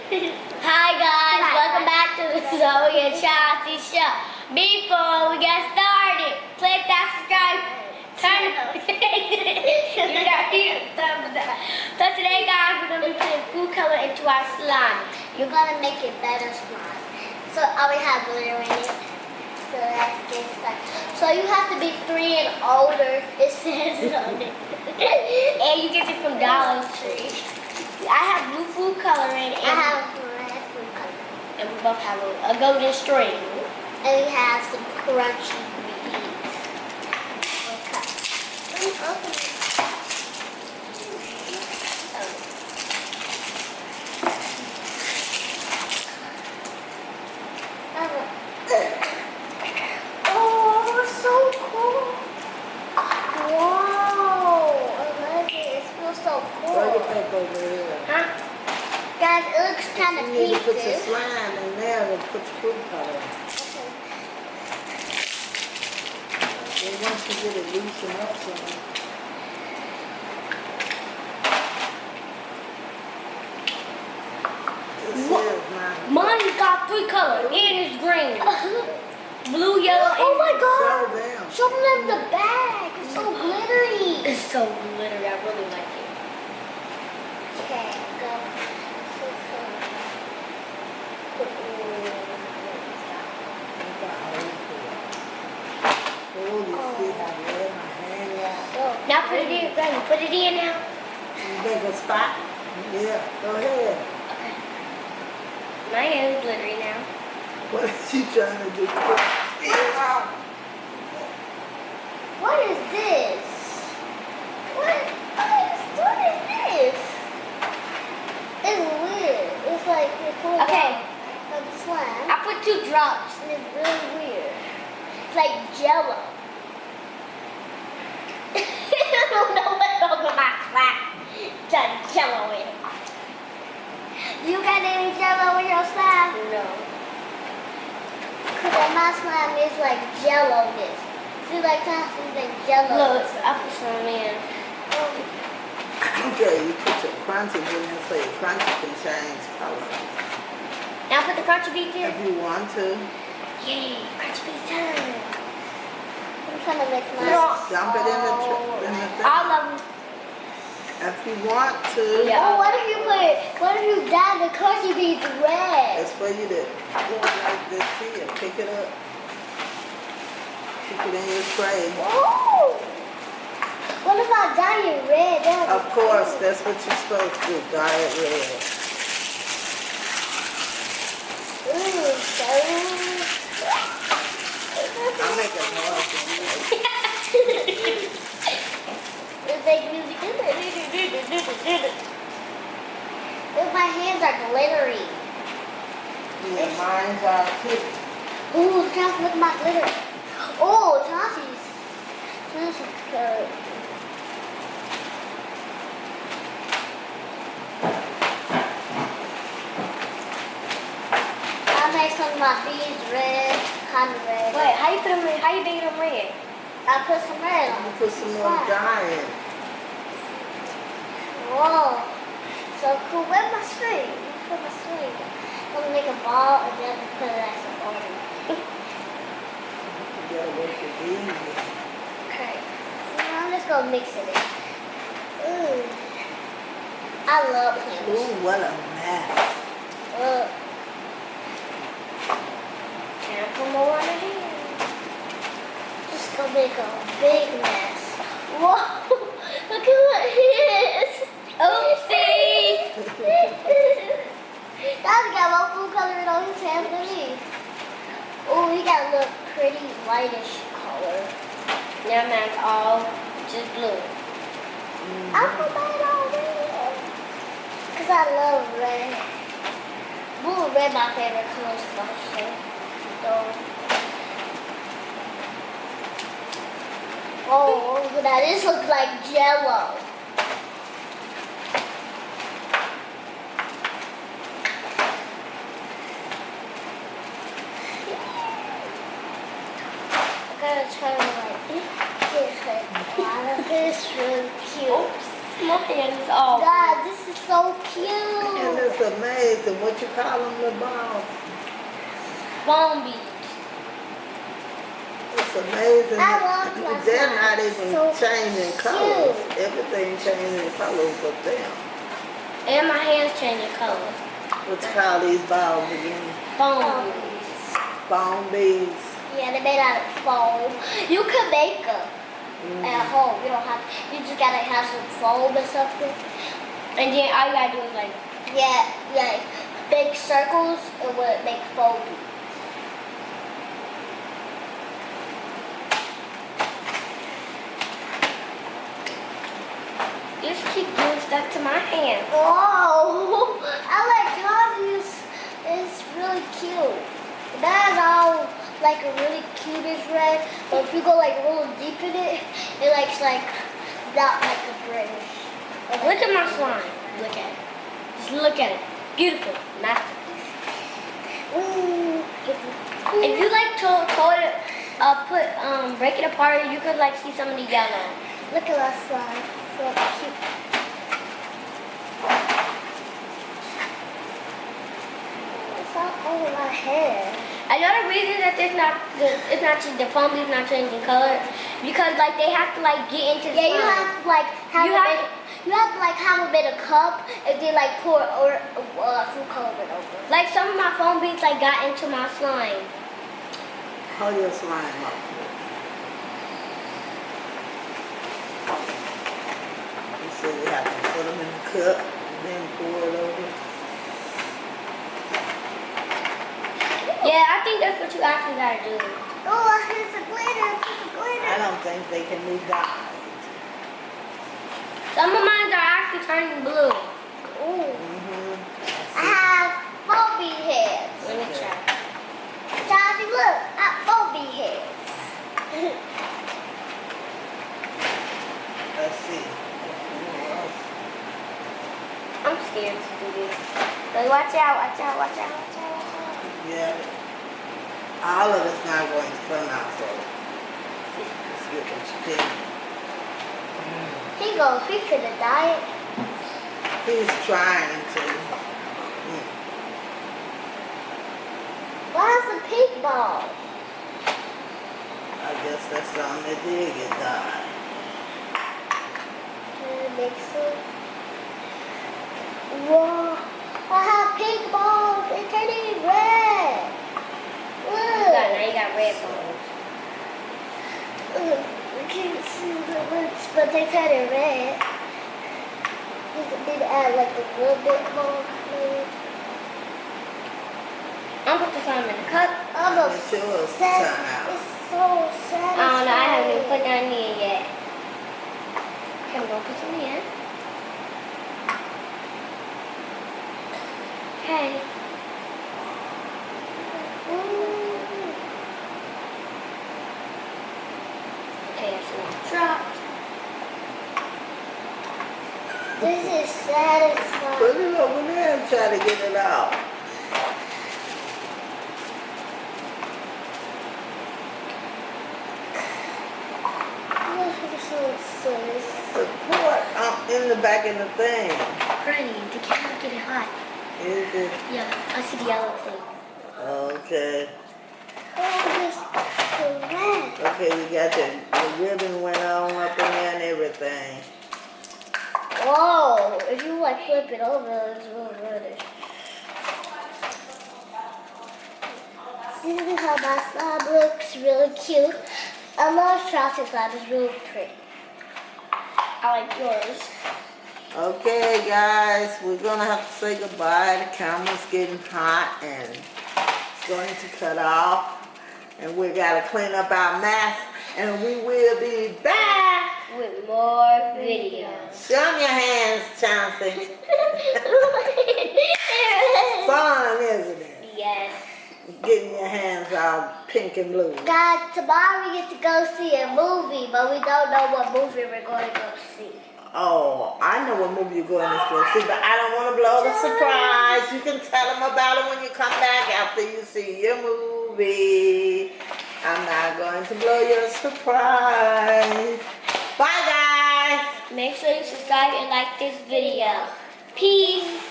Hi guys, welcome back to the Zoe and Chelsea show. Before we get started, click that subscribe, turn So today guys, we're going to be putting food color into our slime. You're going to make it better slime. So I already have glitter in it. So let's get started. So you have to be 3 and older, it says it on it. And you get it from Dollar Tree. I have blue food coloring and I have red food coloring. And we both have a golden string. And we have some crunchy beads. Okay. Let me open it. Oh, so cool. Wow. I love it. It smells so cool. Huh? Guys, it looks kind of pink. You put the slime in there and put the food color. Okay. And once you get it loosened up some. Mine's got 3 colors and it's green. Blue, yellow, and oh my god! Show them the bag. It's so glittery. It's so glittery. I really like it. Okay, go. Now put it in, Granny. Put it in now. You make a spot? Yeah, go ahead. Okay. My hair is glittery now. What is she trying to do? What is this? What is this? It's weird. It's like it's full of slime. I put 2 drops and it's really weird. It's like Jello. I don't know what's over my slime. Got Jello in it. You got any Jello in your slime? No. Because my slime is like Jello this. See, like something like Jello. Look, I put some in. Okay, you put your crunchy in there so your crunchy can change color. Now put the crunchy beads in? If you want to. Yay, crunchy beads time. I'm trying to make mine. Dump it in the thing. All of them. If you want to. Yeah. Oh, what if you dye the crunchy beads red? That's for you to go like this here. Pick it up. Keep it in your tray. Oh! What if I dye it red? Of course, that's what you're supposed to do. Dye it red. Ooh, so... I'll make a noise. It's like music. Look, my hands are glittery. Yeah, mine's are too. Ooh, Chelsea, look at my glitter. Oh, Chelsea's good. I'll make some of my beads red, kind of red. Wait, how you make them red? I put some red on. You put some more dye in. Whoa, so cool. Where's my string? Where's my string? I'm gonna make a ball and then put it as a order. You gotta work your beads. Okay. Now I'm just gonna mix it in. Ooh. I love candles. Ooh, what a mess. Can I put more on it here? Just gonna make a big mess. Whoa! Look at what it is. Oopsie! Dad's got more food coloring on his hands than me. Oh, he got a little pretty whitish color. Now mine's all just blue. I put mine all red. Because I love red. Blue and red my favorite colors also. So. Oh, look at that. This looks like Jello. I'm gonna try to like this. Wow, this is really cute. Oops. My hand is all. God, this is so cute. And it's amazing. What you call them, the balls? Foam beads. It's amazing. I love my They're not even so changing colors. Everything changing colors but them. And my hands changing color. What you call these balls again? Foam beads. Foam beads. Yeah, they're made out of foam. You can make them at home. You don't have to. You just gotta have some foam or something. And then all you gotta do is like make circles and make foam beads. Just keep getting stuck to my hand. Oh, I like Tommy's. It's really cute. That is all like a really cutish red. But if you go like a little deep in it, it looks like not like a British. Look at my slime. Look at it. Just look at it. Beautiful. Masterpiece. Ooh. If you like break it apart, you could like see some of the yellow. Look at that slime. So cute. It's all over my hair. Another reason that the foam is not changing color because like they have to like get into the slime. You have to like have a bit of cup and then like pour food coloring over. Like some of my foam beads like got into my slime. Hold your slime up. So you have to put them in the cup and then pour it over. Yeah, I think that's what you actually gotta do. Oh, here's the glitter. I don't think they can be dyed. Some of mine are actually turning blue. Ooh. I have Bobby heads. Let me try. Johnny, look, I have Bobby heads. Let's see. I'm scared to do this. So watch out. Yeah. All of it's not going to come out, so let's get what you can. He goes, he finna die. He's trying to. Why is the pink ball? I guess that's something that did get dyed. Mix it. Whoa. I have pink balls. They're turning red. Look. Now you got red balls. Look, we can't see the lips, but they're turning red. You need to add like a little bit more, maybe. I'm going to put some in the cup. It's yours to turn out. It's so satisfying. I don't know. I haven't even put that in yet. Okay, we're going to put some in. Okay. Okay, that's enough dropped. This is satisfying. Put it over there and try to get it out. Support in the back of the thing. Granny, the camera getting hot. Is it? Yeah, I see the yellow thing. Okay. Oh, this is red. Okay, you got the ribbon went on up in there and everything. Whoa, if you like flip it over, it's real reddish. This is how my slime looks, really cute. I love frosted slime, it's really pretty. I like yours. Okay, guys, we're going to have to say goodbye. The camera's getting hot and it's going to cut off. And we got to clean up our mess. And we will be back with more videos. Show them your hands, Chauncey. Fun, isn't it? Yes. Getting your hands all pink and blue. Guys, tomorrow we get to go see a movie, but we don't know what movie we're going to go see. Oh, I know what movie you're going to see, but I don't want to blow the surprise. You can tell them about it when you come back after you see your movie. I'm not going to blow your surprise. Bye, guys. Make sure you subscribe and like this video. Peace.